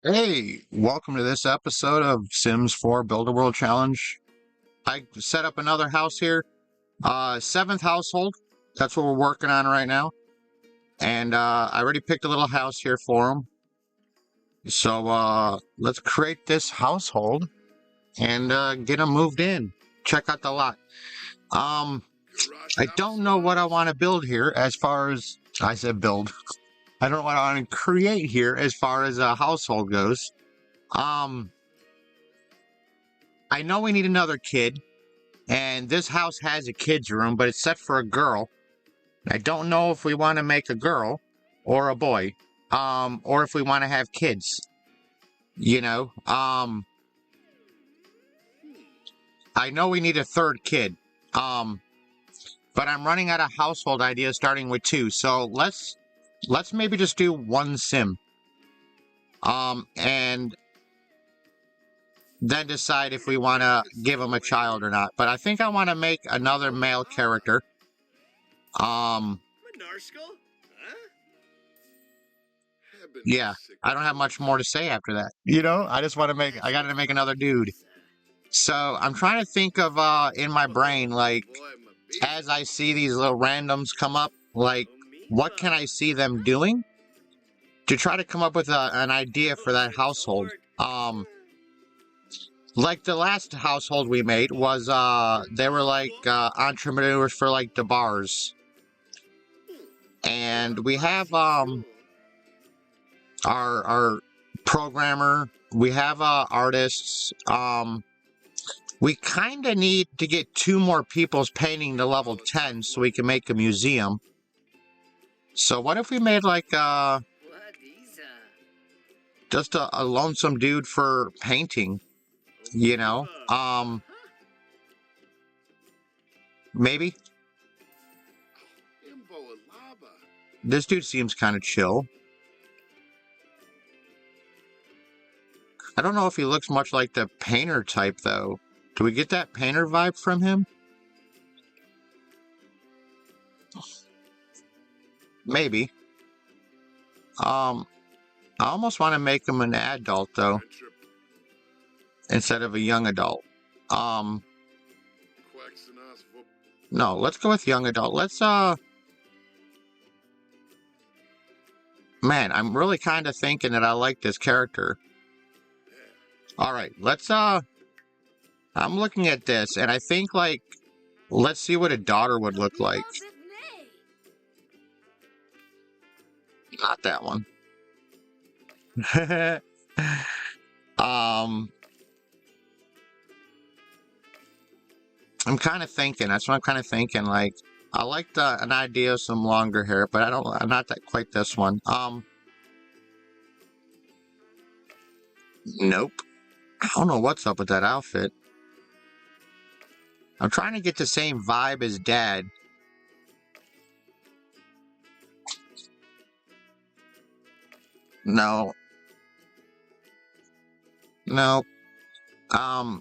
Hey, welcome to this episode of Sims 4 Build a World Challenge. I set up another house here, seventh household. That's what we're working on right now. And I already picked a little house here for them. So let's create this household and get them moved in. Check out the lot. I don't know what I want to build here as far as, I said build. I don't know what I want to create here as far as a household goes. I know we need another kid. And this house has a kid's room, but it's set for a girl. I don't know if we want to make a girl or a boy, or if we want to have kids. You know, I know we need a third kid, but I'm running out of household ideas starting with 2. So let's maybe just do 1 sim, and then decide if we want to give him a child or not. But I think I want to make another male character. Yeah, I don't have much more to say after that. I just want to I got to make another dude. So I'm trying to think of, in my brain, like, as I see these little randoms come up, like, what can I see them doing to try to come up with an idea for that household. Like the last household we made was, they were like, entrepreneurs for like the bars. And we have, our programmer, we have artists. We kind of need to get 2 more people's painting to level 10 so we can make a museum. So what if we made like just a lonesome dude for painting, maybe. This dude seems kind of chill. I don't know if he looks much like the painter type, though. Do we get that painter vibe from him? Maybe. I almost want to make him an adult, though, instead of a young adult. No, let's go with young adult. Let's, man, I'm really kind of thinking that I like this character. All right, let's, I'm looking at this, and I think, like, let's see what a daughter would look like. Not that one. I'm kind of thinking, that's what I'm kind of thinking, like, I like an idea of some longer hair, but I'm not that quite this one. Nope. I don't know what's up with that outfit. I'm trying to get the same vibe as Dad. No. No. I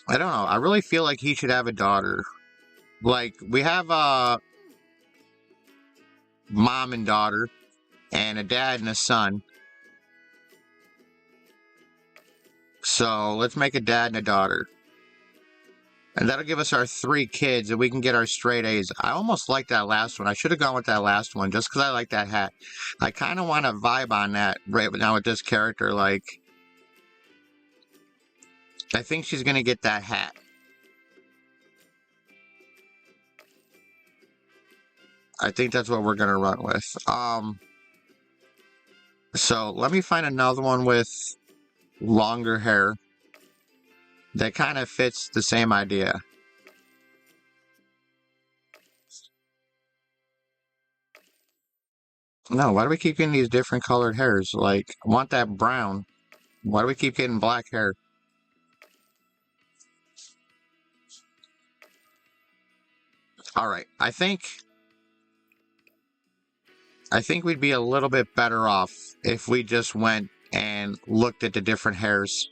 don't know. I really feel like he should have a daughter. Like, we have a mom and daughter, and a dad and a son. So, let's make a dad and a daughter. And that'll give us our 3 kids, and we can get our straight A's. I almost like that last one. I should have gone with that last one, just because I like that hat. I kind of want to vibe on that right now with this character. Like, I think she's going to get that hat. I think that's what we're going to run with. So, let me find another one with longer hair that kind of fits the same idea. No, why do we keep getting these different colored hairs? Like, I want that brown. Why do we keep getting black hair? Alright, I think we'd be a little bit better off if we just went and looked at the different hairs.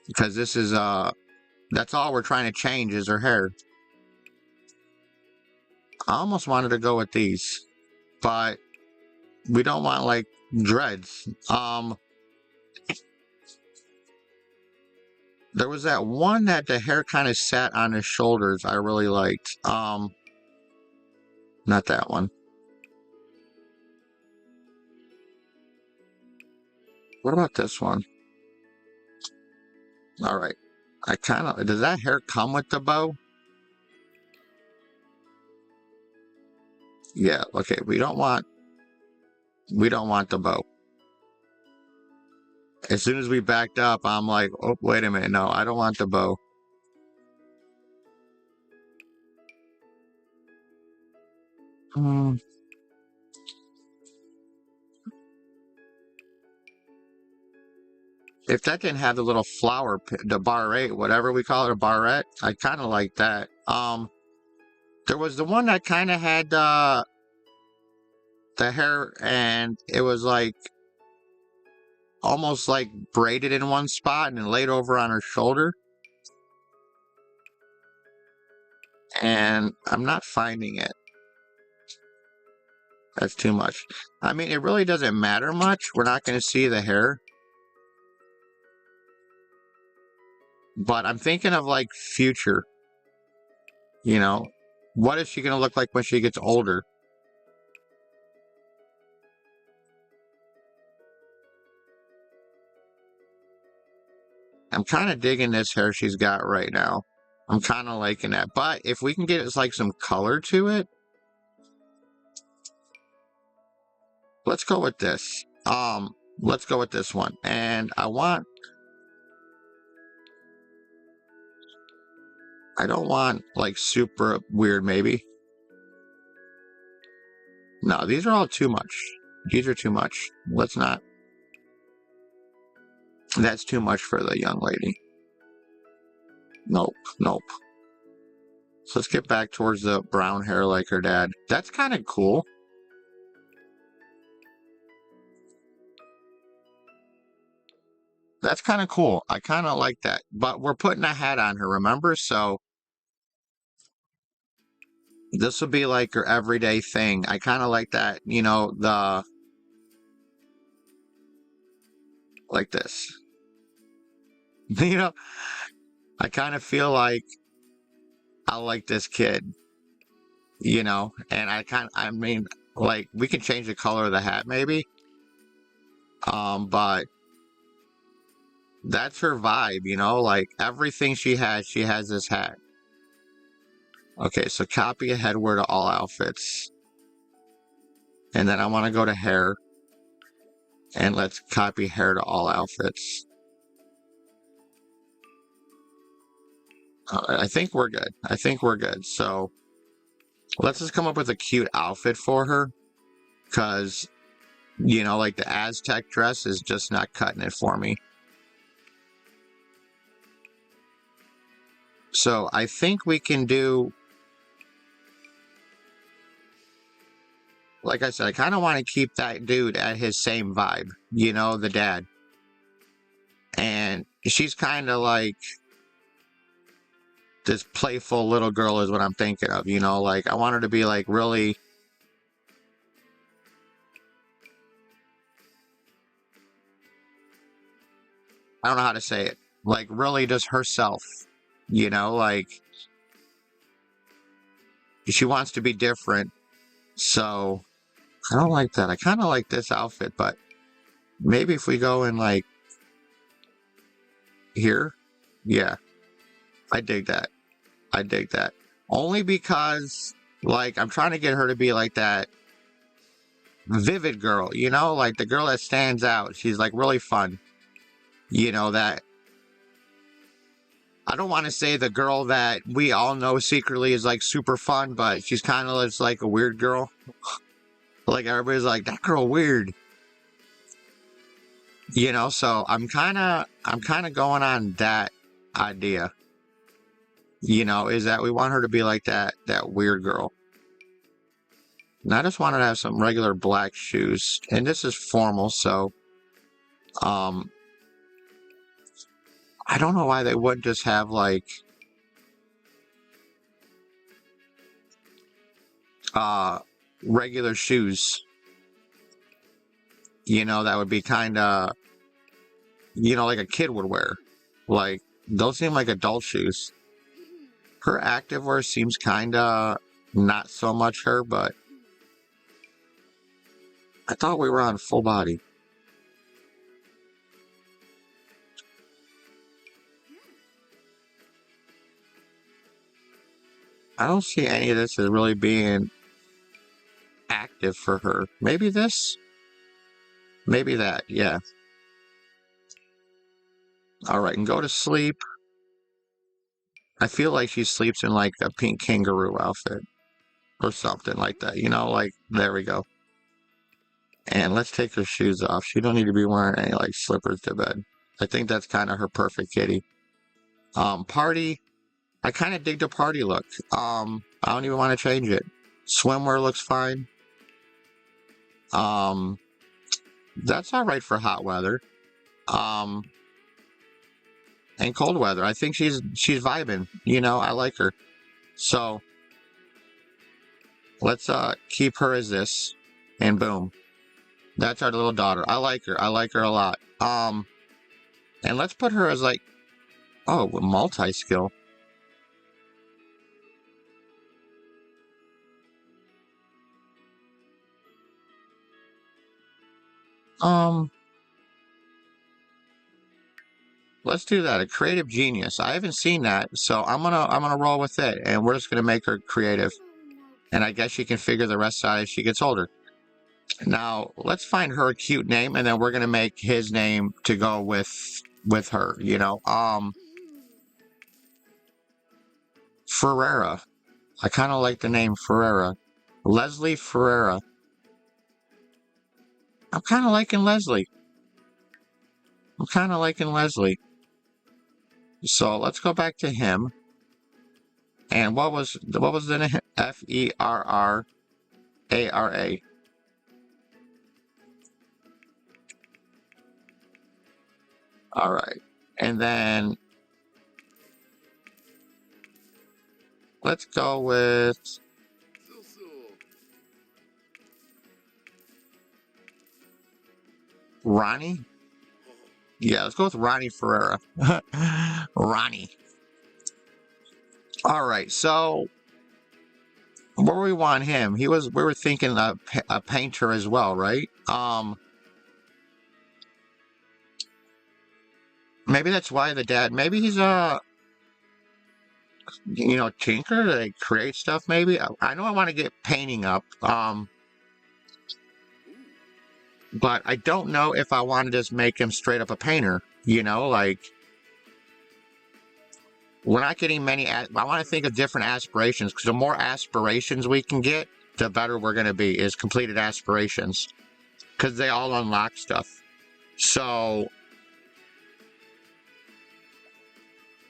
Because this is, that's all we're trying to change is her hair. I almost wanted to go with these, but we don't want, like, dreads. There was that one that the hair kind of sat on his shoulders I really liked. Not that one. What about this one? All right. Does that hair come with the bow? Yeah, okay, we don't want the bow. As soon as we backed up, I'm like, oh, wait a minute, no, I don't want the bow. If that didn't have the little flower, the barrette, whatever we call it, a barrette, I kind of like that. There was the one that kind of had the hair, and it was like almost like braided in one spot and then laid over on her shoulder. And I'm not finding it. That's too much. I mean, it really doesn't matter much. We're not going to see the hair. But I'm thinking of like future. You know, what is she going to look like when she gets older? I'm kind of digging this hair she's got right now. I'm kind of liking that. But if we can get like some color to it, let's go with this. Let's go with this one. And I don't want like super weird, maybe. No, these are all too much. These are too much. Let's not. That's too much for the young lady. Nope, nope. So let's get back towards the brown hair like her dad. That's kind of cool. That's kind of cool. I kind of like that. But we're putting a hat on her, remember? So this will be like her everyday thing. I kind of like that, you know, like this. You know, I kind of feel like I like this kid, you know, and I mean, like, we can change the color of the hat maybe. But that's her vibe, you know, like everything she has this hat. Okay, so copy a headwear to all outfits. And then I want to go to hair. And let's copy hair to all outfits. I think we're good. I think we're good. So let's just come up with a cute outfit for her. Because, you know, like the Aztec dress is just not cutting it for me. So I think we can do, like I said, I kind of want to keep that dude at his same vibe, you know, the dad. And she's kind of like this playful little girl is what I'm thinking of, you know, like I want her to be like really, I don't know how to say it, like really just herself, you know, like she wants to be different. So I don't like that. I kind of like this outfit, but maybe if we go in like here, yeah, I dig that. I dig that. Only because, like, I'm trying to get her to be like that vivid girl, you know, like the girl that stands out. She's like really fun. You know, that I don't want to say the girl that we all know secretly is like super fun, but she's kind of just like a weird girl. Like everybody's like, that girl weird. You know, so I'm kind of going on that idea. You know, is that we want her to be like that weird girl. And I just wanted to have some regular black shoes. And this is formal, so I don't know why they wouldn't just have like regular shoes. You know, that would be kind of, you know, like a kid would wear. Like, those seem like adult shoes. Her activewear seems kind of not so much her, but I thought we were on full body. I don't see any of this as really being active for her. Maybe this? Maybe that, yeah. Alright, and go to sleep. I feel like she sleeps in like a pink kangaroo outfit. Or something like that, you know, like, there we go. And let's take her shoes off. She don't need to be wearing any like slippers to bed. I think that's kind of her perfect kitty. Party. I kind of dig the party look. I don't even want to change it. Swimwear looks fine. That's all right for hot weather. And cold weather. I think she's vibing. You know, I like her. So let's keep her as this, and boom. That's our little daughter. I like her. I like her a lot. And let's put her as like, oh, multi-skill. Let's do that. A creative genius. I haven't seen that, so I'm gonna roll with it, and we're just gonna make her creative. And I guess she can figure the rest out as she gets older. Now let's find her a cute name, and then we're gonna make his name to go with her. You know, Ferrara. I kind of like the name Ferrara. Leslie Ferrara. I'm kind of liking Leslie. I'm kind of liking Leslie. So let's go back to him. And what was the name? Ferrara. All right. And then let's go with Ronnie. Yeah, let's go with Ronnie Ferrara. Ronnie. All right, so where we want him? We were thinking a painter as well, right? Maybe that's why the dad. Maybe he's a, you know, tinker. They create stuff. Maybe I know I want to get painting up. But I don't know if I want to just make him straight up a painter. You know, like, we're not getting many. I want to think of different aspirations, because the more aspirations we can get, the better we're going to be. Is completed aspirations, because they all unlock stuff. So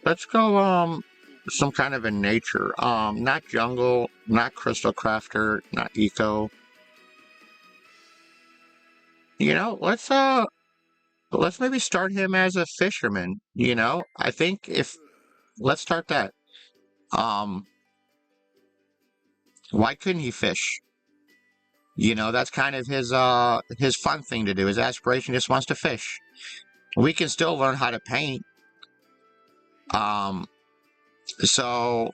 let's go some kind of in nature. Not jungle, not crystal crafter, not eco. You know, let's maybe start him as a fisherman. You know, I think let's start that. Why couldn't he fish? You know, that's kind of his fun thing to do. His aspiration just wants to fish. We can still learn how to paint. So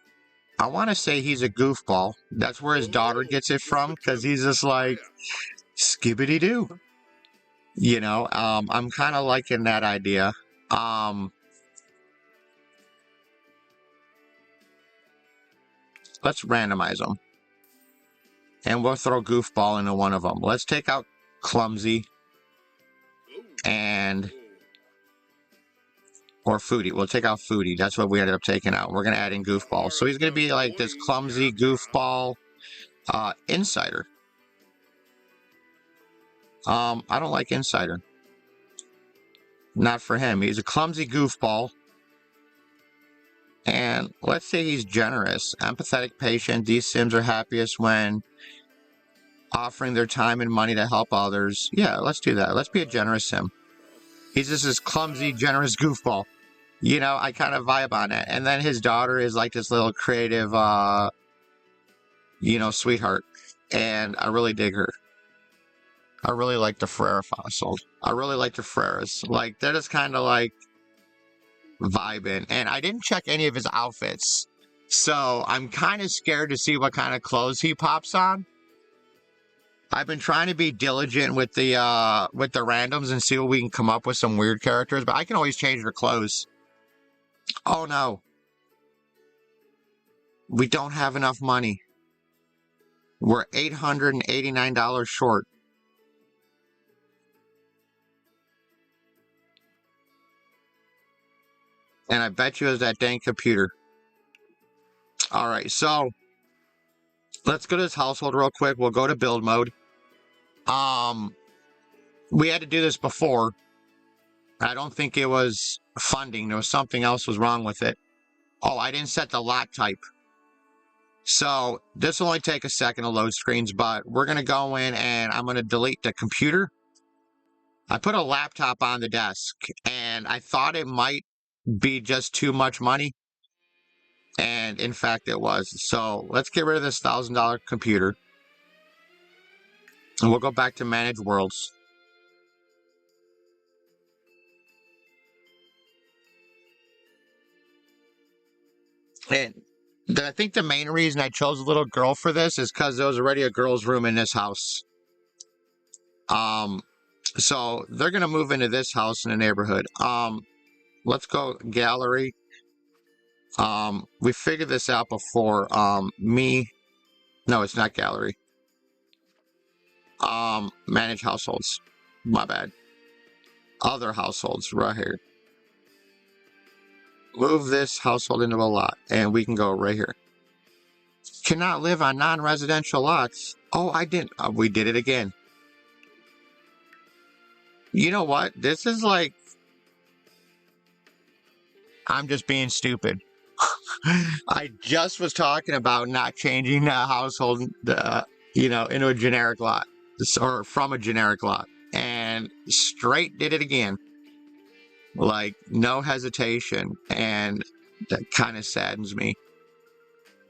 I want to say he's a goofball. That's where his daughter gets it from, because he's just like, skibbity-doo. You know, I'm kind of liking that idea. Let's randomize them. And we'll throw goofball into one of them. Let's take out clumsy or foodie. We'll take out foodie. That's what we ended up taking out. We're going to add in goofball. So he's going to be like this clumsy goofball insider. I don't like insider. Not for him. He's a clumsy goofball. And let's say he's generous, empathetic, patient. These Sims are happiest when offering their time and money to help others. Yeah, let's do that. Let's be a generous Sim. He's just this clumsy, generous goofball. You know, I kind of vibe on it. And then his daughter is like this little creative, you know, sweetheart. And I really dig her. I really like the Ferrara household. I really like the Ferraras. Like, they're just kind of like vibing. And I didn't check any of his outfits. So I'm kind of scared to see what kind of clothes he pops on. I've been trying to be diligent with the randoms and see what we can come up with some weird characters, but I can always change their clothes. Oh no. We don't have enough money. We're $889 short. And I bet you it was that dang computer. All right, so let's go to this household real quick. We'll go to build mode. We had to do this before. I don't think it was funding. There was something else was wrong with it. Oh, I didn't set the lot type. So this will only take a second to load screens, but we're going to go in and I'm going to delete the computer. I put a laptop on the desk and I thought it might be just too much money. And in fact, it was. So let's get rid of this $1,000 computer. And we'll go back to manage worlds. And I think the main reason I chose a little girl for this is because there was already a girl's room in this house. So they're gonna move into this house in the neighborhood. Let's go gallery. We figured this out before. No, it's not gallery. Manage households. My bad. Other households right here. Move this household into a lot, and we can go right here. Cannot live on non-residential lots. Oh, I didn't. We did it again. You know what? This is like... I'm just being stupid. I just was talking about not changing the household, into a generic lot. Or from a generic lot. And straight did it again. Like, no hesitation. And that kind of saddens me.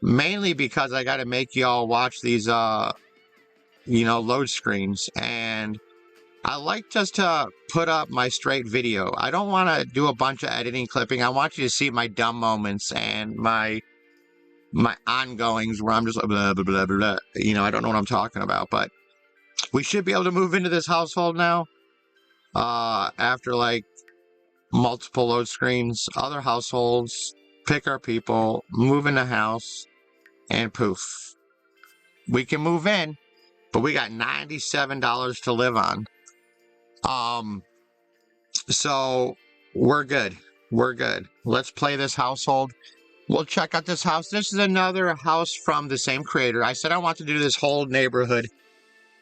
Mainly because I got to make y'all watch these, load screens. And I like just to put up my straight video. I don't want to do a bunch of editing clipping. I want you to see my dumb moments and my ongoings where I'm just like, blah, blah, blah, blah, blah. I don't know what I'm talking about. But we should be able to move into this household now. After, like, multiple load screens, other households, pick our people, move in the house, and poof. We can move in, but we got $97 to live on. So we're good. We're good. Let's play this household. We'll check out this house. This is another house from the same creator. I said I want to do this whole neighborhood,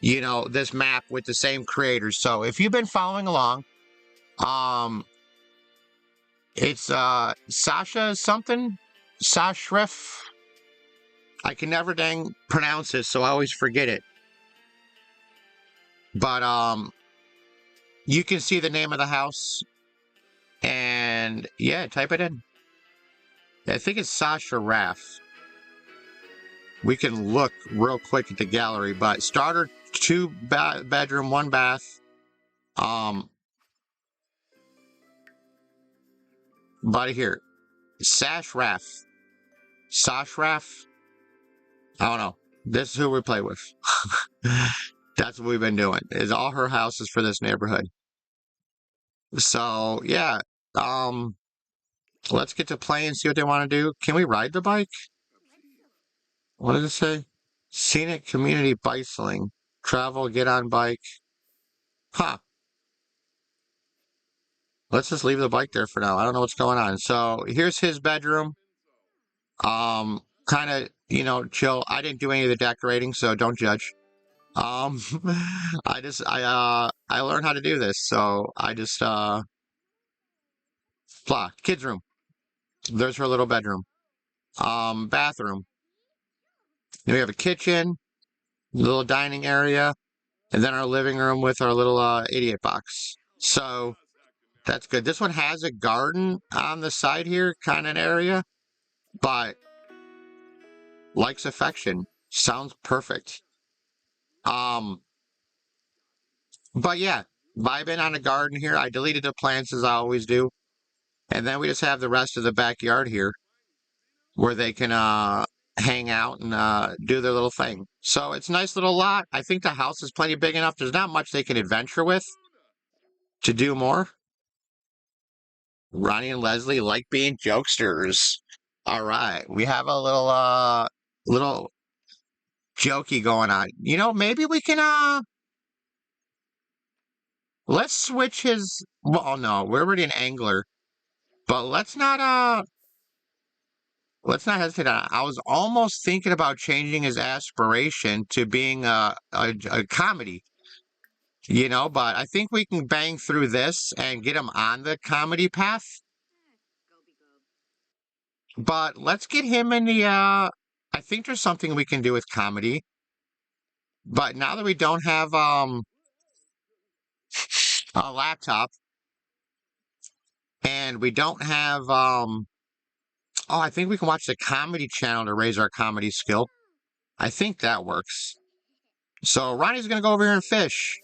this map with the same creators. So if you've been following along, it's Sasha something, Sashref. I can never dang pronounce it, so I always forget it. But you can see the name of the house, and yeah, type it in. I think it's Sasha Raff. We can look real quick at the gallery, but starter 2 bedroom, 1 bath. But here, Sash Raff. I don't know. This is who we play with. That's what we've been doing. Is all her houses for this neighborhood. So yeah, let's get to play and see what they want to do. Can we ride the bike? What did it say? Scenic community bicycling. Travel, get on bike. Huh. Let's just leave the bike there for now. I don't know what's going on. So here's his bedroom. Kind of, chill. I didn't do any of the decorating, so don't judge. I learned how to do this, so I just, blah. Kids room. There's her little bedroom. Bathroom. Then we have a kitchen, little dining area, and then our living room with our little, idiot box. So that's good. This one has a garden on the side here, kind of an area, but likes affection. Sounds perfect. But yeah, vibing on the garden here. I deleted the plants as I always do. And then we just have the rest of the backyard here where they can hang out and do their little thing. So it's a nice little lot. I think the house is plenty big enough. There's not much they can adventure with to do more. Ronnie and Leslie like being jokesters. All right. We have a little jokey going on. You know, maybe we can let's switch his well no, we're already an angler. But let's not hesitate on it. I was almost thinking about changing his aspiration to being a comedy, but I think we can bang through this and get him on the comedy path. But let's get him in the I think there's something we can do with comedy. But now that we don't have a laptop and we don't have oh, I think we can watch the comedy channel to raise our comedy skill. I think that works. So Ronnie's gonna go over here and fish.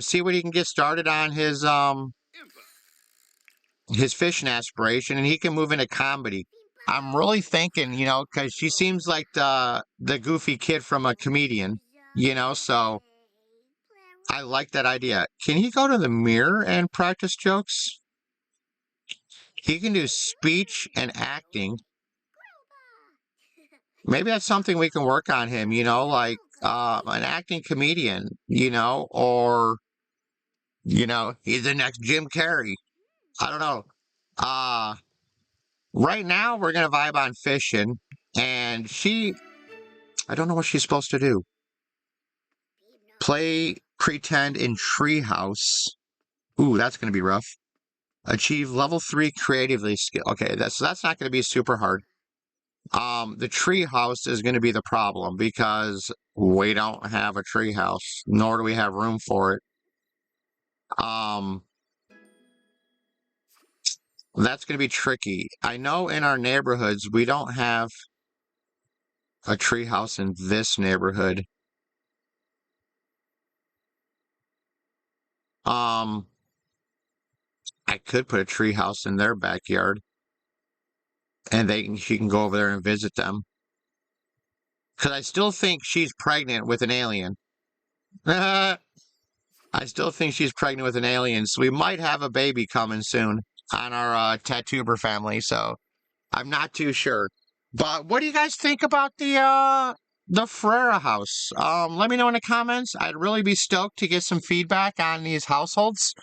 See what he can get started on his fishing aspiration, and he can move into comedy. I'm really thinking, because she seems like the goofy kid from a comedian, so I like that idea. Can he go to the mirror and practice jokes? He can do speech and acting. Maybe that's something we can work on him, like an acting comedian, or he's the next Jim Carrey. I don't know. Right now we're gonna vibe on fishing, and I don't know what she's supposed to do. Play pretend in treehouse. Ooh, that's gonna be rough. Achieve level 3 creatively skill. Okay, that's not gonna be super hard. The treehouse is gonna be the problem because we don't have a treehouse, nor do we have room for it. That's gonna be tricky. I know in our neighborhoods we don't have a treehouse in this neighborhood. I could put a treehouse in their backyard, and she can go over there and visit them. Because I still think she's pregnant with an alien. I still think she's pregnant with an alien, so we might have a baby coming soon on our Tattoober family. So I'm not too sure. But what do you guys think about the Ferrara house? Let me know in the comments. I'd really be stoked to get some feedback on these households.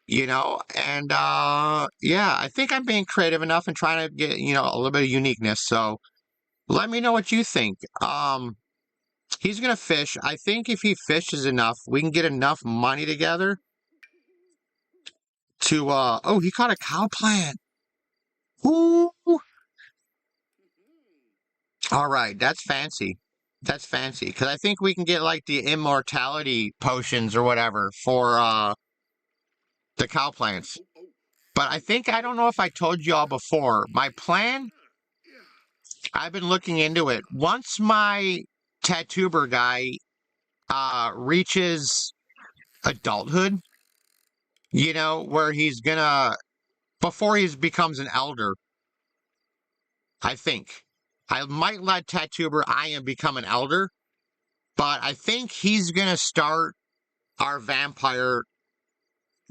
And yeah, I think I'm being creative enough and trying to get, a little bit of uniqueness. So let me know what you think. He's gonna fish. I think if he fishes enough, we can get enough money together to oh, he caught a cow plant. Ooh. All right, that's fancy. That's fancy. Because I think we can get like the immortality potions or whatever for the cow plants. But I don't know if I told you all before. My plan, I've been looking into it. Once my tattoober guy reaches adulthood, where he's gonna, before he becomes an elder, I think. I might let tattoober Ian become an elder, but I think he's gonna start our vampire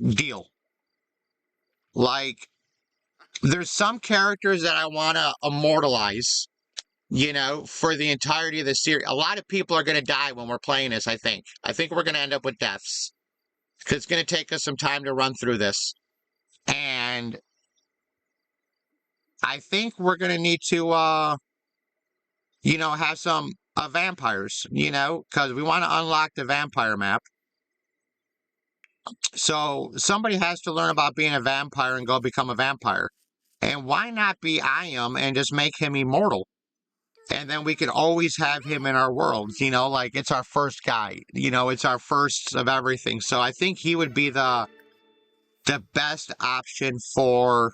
deal. Like, there's some characters that I want to immortalize, for the entirety of the series. A lot of people are going to die when we're playing this, I think. I think we're going to end up with deaths. Because it's going to take us some time to run through this. And I think we're going to need to, have some vampires, because we want to unlock the vampire map. So somebody has to learn about being a vampire and go become a vampire. And why not be Iam and just make him immortal? And then we could always have him in our world, like it's our first guy, it's our first of everything. So I think he would be the best option for,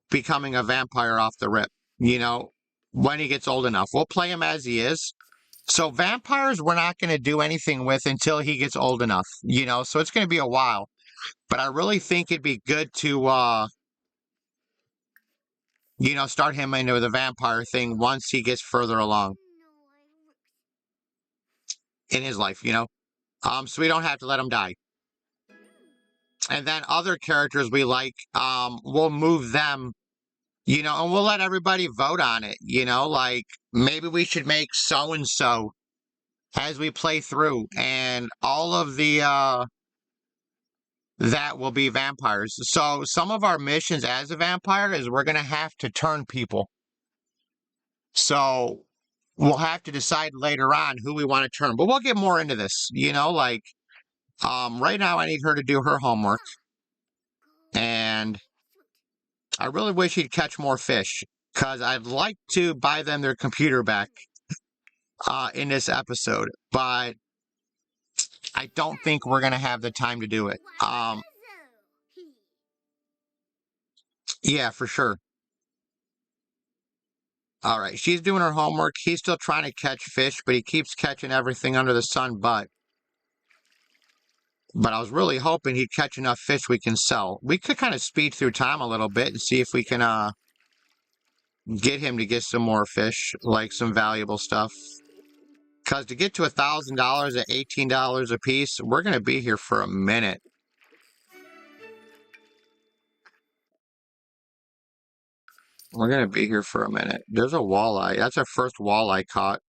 becoming a vampire off the rip, when he gets old enough. We'll play him as he is. So vampires we're not going to do anything with until he gets old enough, so it's going to be a while. But I really think it'd be good to, start him into the vampire thing once he gets further along in his life, so we don't have to let him die. And then other characters we like, we'll move them, and we'll let everybody vote on it, like maybe we should make so-and-so as we play through, and all of the, that will be vampires. So some of our missions as a vampire is we're going to have to turn people. So we'll have to decide later on who we want to turn, but we'll get more into this, like, right now I need her to do her homework, and I really wish he'd catch more fish, because I'd like to buy them their computer back, in this episode, but I don't think we're going to have the time to do it. Yeah, for sure. All right, she's doing her homework. He's still trying to catch fish, but he keeps catching everything under the sun but I was really hoping he'd catch enough fish we can sell. We could kind of speed through time a little bit and see if we can get him to get some more fish, like some valuable stuff. Because to get to $1,000 at $18 a piece, we're going to be here for a minute. We're going to be here for a minute. There's a walleye. That's our first walleye caught.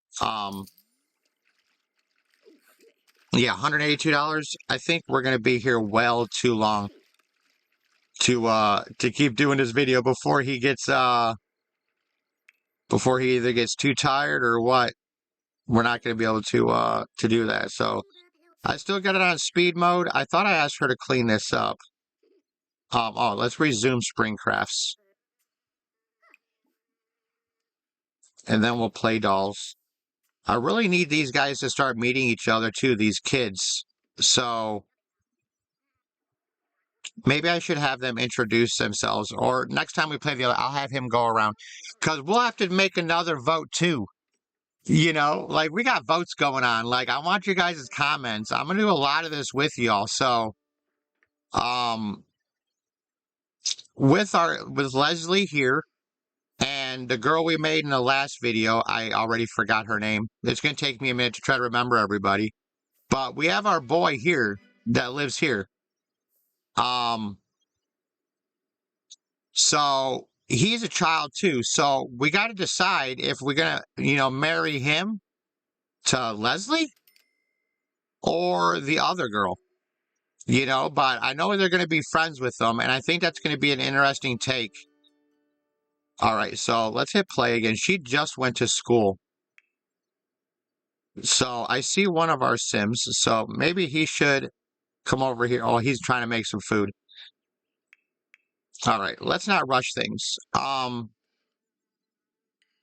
Yeah, $182. I think we're going to be here well too long to keep doing this video before he gets before he either gets too tired or what. We're not going to be able to do that. So I still got it on speed mode. I thought I asked her to clean this up. Oh, let's resume spring crafts. And then we'll play dolls. I really need these guys to start meeting each other too, these kids. So maybe I should have them introduce themselves, or next time we play the other, I'll have him go around, because we'll have to make another vote too. Like we got votes going on. Like I want you guys' comments. I'm gonna do a lot of this with y'all. So, with Leslie here and the girl we made in the last video, I already forgot her name. It's gonna take me a minute to try to remember everybody. But we have our boy here that lives here. So he's a child too. So we got to decide if we're gonna, marry him to Leslie or the other girl. But I know they're going to be friends with them, and I think that's going to be an interesting take. All right, so let's hit play again. She just went to school. So I see one of our Sims, so maybe he should come over here. Oh, he's trying to make some food. All right, let's not rush things.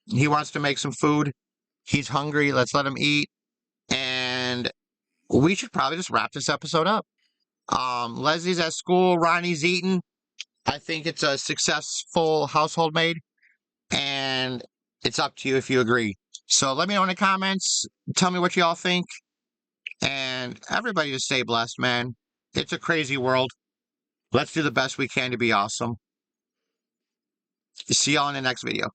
He wants to make some food. He's hungry. Let's let him eat. And we should probably just wrap this episode up. Leslie's at school. Ronnie's eating. I think it's a successful household made. And it's up to you if you agree. So let me know in the comments. Tell me what y'all think. And everybody just stay blessed, man. It's a crazy world. Let's do the best we can to be awesome. See y'all in the next video.